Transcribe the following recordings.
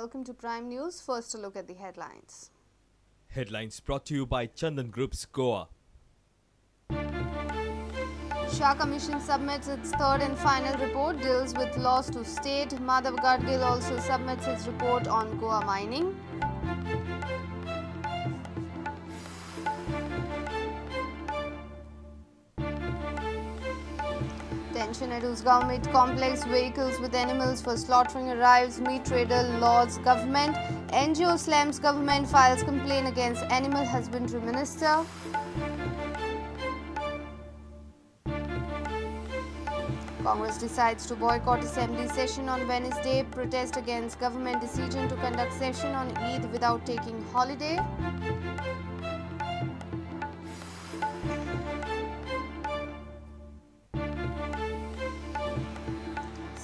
welcome to Prime News. First, a look at the headlines. Headlines brought to you by Chandan Group's Goa. Shah Commission submits its third and final report, deals with loss to state. Union Govt also submits its report on Goa mining. Tension at Usgaon Meat Complex. Vehicles with animals for slaughtering arrives. Meat trader laws government. NGO slams government, files complaint against Animal Husbandry Minister. Congress decides to boycott assembly session on Wednesday. Protest against government decision to conduct session on Eid without taking holiday.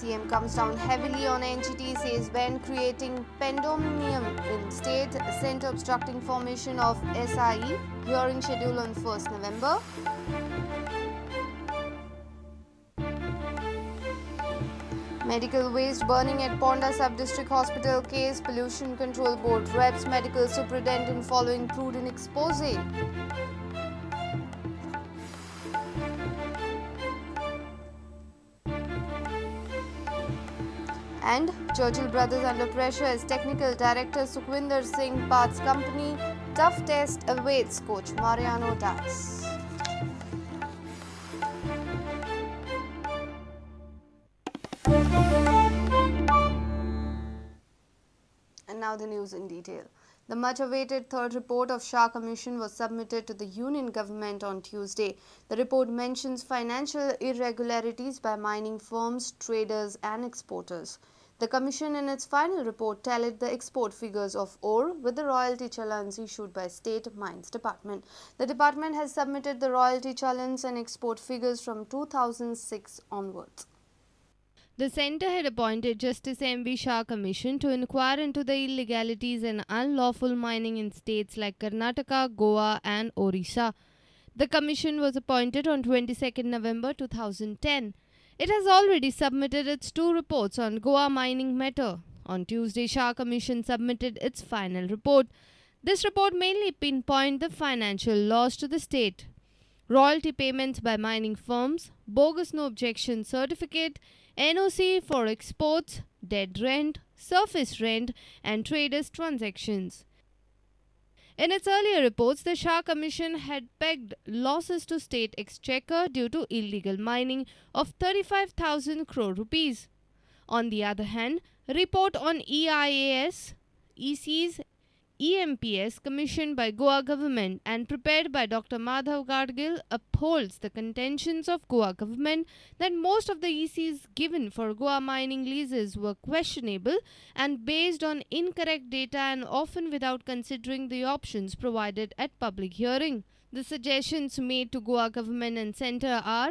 CM comes down heavily on NGT, says ban creating pandemonium in state. Centre obstructing formation of SIE. Hearing schedule on 1st November. Medical waste burning at Ponda Sub-District Hospital case. Pollution Control Board reps medical superintendent following Prudent expose. And Churchill Brothers under pressure as technical director Sukhwinder Singh parts company. Tough test awaits coach Mariano Diaz. And now the news in detail. The much-awaited third report of Shah Commission was submitted to the Union Government on Tuesday. The report mentions financial irregularities by mining firms, traders and exporters. The Commission in its final report tallied the export figures of ore with the royalty challans issued by State Mines Department. The department has submitted the royalty challans and export figures from 2006 onwards. The centre had appointed Justice M.V. Shah Commission to inquire into the illegalities and unlawful mining in states like Karnataka, Goa and Orissa. The commission was appointed on 22nd November 2010. It has already submitted its two reports on Goa mining matter. On Tuesday, Shah Commission submitted its final report. This report mainly pinpointed the financial loss to the state, royalty payments by mining firms, bogus no objection certificate, NOC for exports, dead rent, surface rent and traders' transactions. In its earlier reports, the Shah Commission had pegged losses to state exchequer due to illegal mining of 35,000 crore rupees. On the other hand, a report on EIAS, ECs, EMPS commissioned by Goa government and prepared by Dr. Madhav Gadgil upholds the contentions of Goa government that most of the ECs given for Goa mining leases were questionable and based on incorrect data and often without considering the options provided at public hearing. The suggestions made to Goa government and centre are: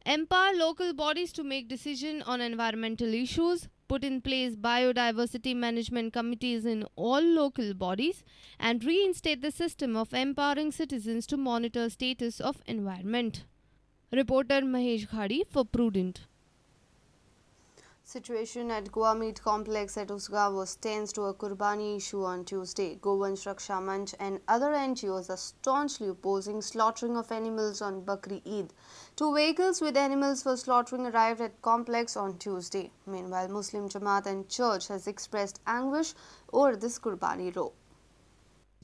empower local bodies to make decisions on environmental issues, put in place biodiversity management committees in all local bodies, and reinstate the system of empowering citizens to monitor status of environment. Reporter Mahesh Ghadi for Prudent. Situation at Goa Meat Complex at Usgaon was tense to a Qurbani issue on Tuesday. Govansh Raksha Manch and other NGOs are staunchly opposing slaughtering of animals on Bakri Eid. Two vehicles with animals for slaughtering arrived at complex on Tuesday. Meanwhile, Muslim Jamaat and Church has expressed anguish over this Qurbani row.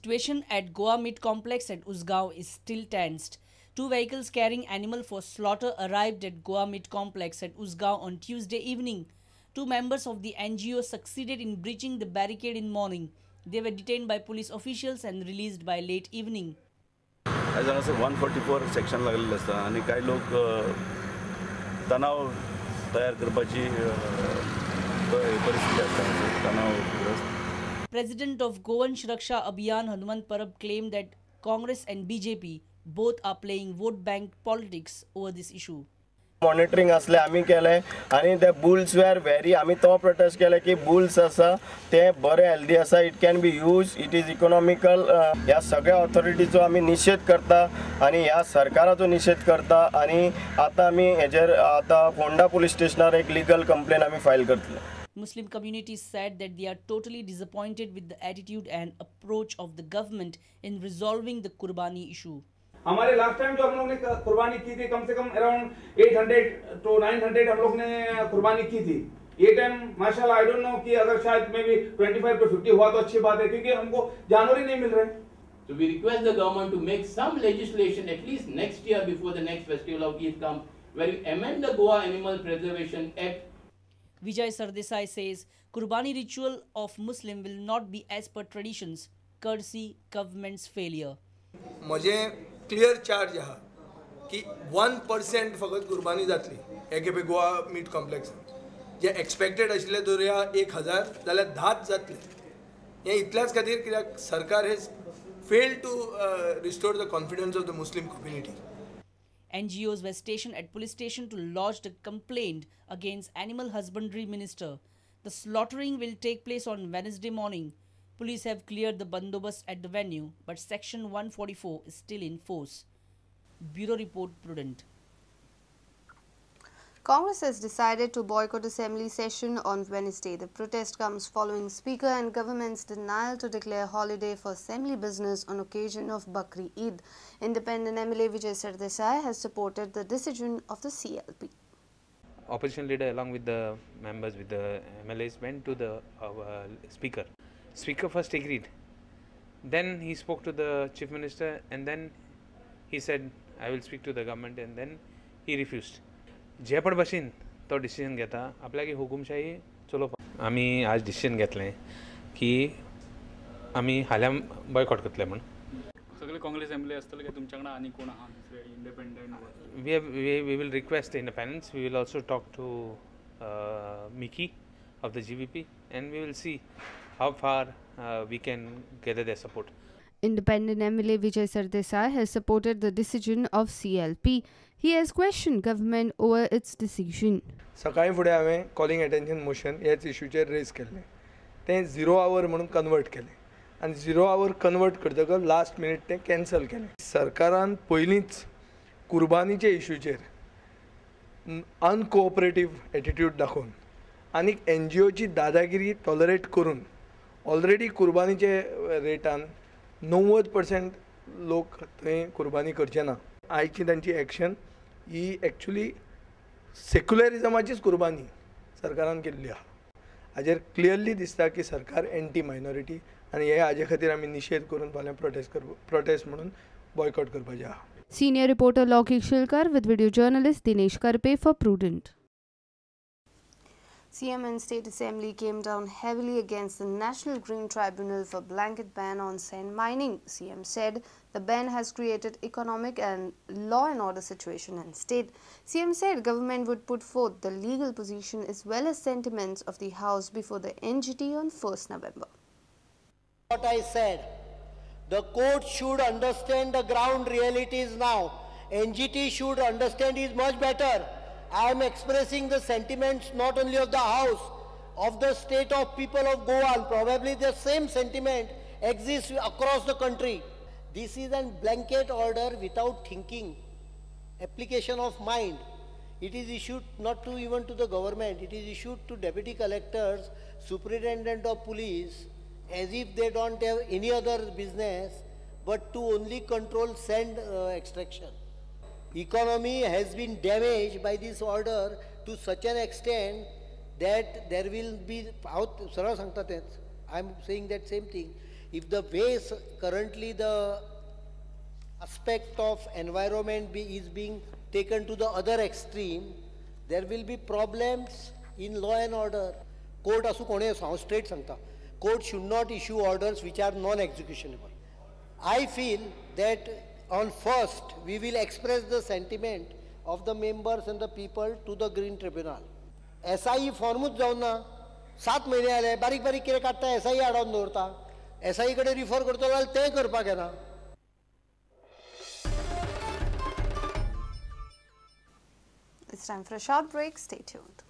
Situation at Goa Meat Complex at Usgaon is still tensed. Two vehicles carrying animal for slaughter arrived at Goa Meat Complex at Usgaon on Tuesday evening. Two members of the NGO succeeded in breaching the barricade in morning. They were detained by police officials and released by late evening. As I said, 144 section लागलेले असता आणि काही लोक तणाव तयार करपाची परिस्थिती असता तणावग्रस्त. President of Govansh Raksha Abhiyan Hanuman Parab claimed that Congress and BJP both are playing vote bank politics over this issue. Monitoring असले आम्ही केले आणि the bulls were very आम्ही तो protest केले की bulls असा ते बरे healthy असा it can be used, it is economical. या सगळ्या ऑथॉरिटीचो आम्ही निषेध करता आणि या सरकाराचो निषेध करता आणि आता आम्ही हेजेर आता फोंडा पोलीस स्टेशनार एक लीगल कंप्लेन आम्ही फाईल करतले. Muslim community said that they are totally disappointed with the attitude and approach of the government in resolving the Qurbani issue. हमारे लास्ट टाइम जो हम लोग ने कुर्बानी की थी कम से कम अराउंड 800 to 900 हम लोग ने कुर्बानी की थी. ये टाइम माशाल्लाह आई डोंट नो कि अगर शायद मे बी 25 to 50 हुआ तो अच्छी बात है क्योंकि हमको जानवर ही नहीं मिल रहे. So we request the government to make some legislation at least next year before the next festival of Eid comes, where you amend the Goa Animal Preservation Act. Vijay Sardesai says Qurbani ritual of Muslim will not be as per traditions, courtesy government's failure. मुझे clear charge आहा की 1% फकत कुर्बानी जातली एकेपे Goa meet complex जे expected आशिल्ले दर्या 1000 जाल्यार 10 जातले. हे इतल्याच खातीर कित्याक सरकार hedge failed to restore the confidence of the Muslim community. NGOs were stationed at police station to lodge a complaint against Animal Husbandry Minister. The slaughtering will take place on Wednesday morning. Police have cleared the bandobast at the venue, but Section 144 is still in force. Bureau Report, Prudent. Congress has decided to boycott assembly session on Wednesday. The protest comes following Speaker and government's denial to declare holiday for assembly business on occasion of Bakri Eid. Independent MLA Vijay Sardesai has supported the decision of the CLP. Opposition leader along with the members, with the MLAs, went to the Speaker. Speaker first agreed. Then he spoke to the Chief Minister and then he said, I will speak to the government, and then he refused. जे पण भाशेन तो decision घेता आपल्याक हुकुमशाही चलोवपाक. आमी आज decision घेतलें की आमी हाल्या बॉयकॉट करतले म्हण. सगळे काँग्रेस एमएलए आसतले काय तुमच्या कडेन आनी कोण आहा दुसरे independent? We will request the independence. We will also talk to Miki of the GVP and we will see how far we can gather their support. Independent MLA Vijay Sardesai has supported the decision of CLP. He has questioned government over its decision. सकाळी फुडें हांवें calling attention motion ह्याच इश्यूचेर raise केल्लें. तें 0 hour म्हणून convert केलें आनी 0 hour convert करतकच लास्ट मिनीट तें कॅन्सल केलें. सरकारान पयलींच कुर्बानीचे इश्यूचेर अनकोऑपरेटीव एटिट्यूड दाखोवन आनी NGOची दादागिरी टॉलरेट करून ऑलरेडी कुर्बानीचे रेटान 90% लोक थंय कुर्बानी करचे ना. आयची तांची एक्शन ही एक्चुली सेक्युलरिजमाचीच कुर्बानी सरकारान केल्ली आहा. हाजेर क्लियरली दिसता की सरकार एंटी मायनॉरिटी आनी हे हाजे खातीर आमी निशेध करून फाल्यां प्रोटेस्ट म्हणून बॉयकॉट करपाचें आहा. Senior reporter Lokik Shilkar with video journalist Dinesh Karpe for Prudent. CM and State Assembly came down heavily against the National Green Tribunal for blanket ban on sand mining. CM said the ban has created economic and law and order situation in state. CM said government would put forth the legal position as well as sentiments of the House before the NGT on 1st November. What I said, the court should understand the ground realities now. NGT should understand it much better. I am expressing the sentiments not only of the House, of the state of people of Goa, and probably the same sentiment exists across the country. This is a blanket order without thinking, application of mind. It is issued not to even to the government, it is issued to deputy collectors, superintendent of police, as if they don't have any other business but to only control sand extraction. Economy has been damaged by this order to such an extent that there will be, I am saying that same thing. If the way currently the aspect of environment is being taken to the other extreme, there will be problems in law and order. Court asu kone straight sangta. Court should not issue orders which are non-executionable. I feel that on 1st, we will express the sentiment of the members and the people to the Green Tribunal. SI formut जाऊन ना 7 महिने आले बारीक बारीक कितें काडटा SI आडावन दवरता SI कडे रिफर करतलो जाल्यार तें करपाक येना. It's time for a short break. Stay tuned.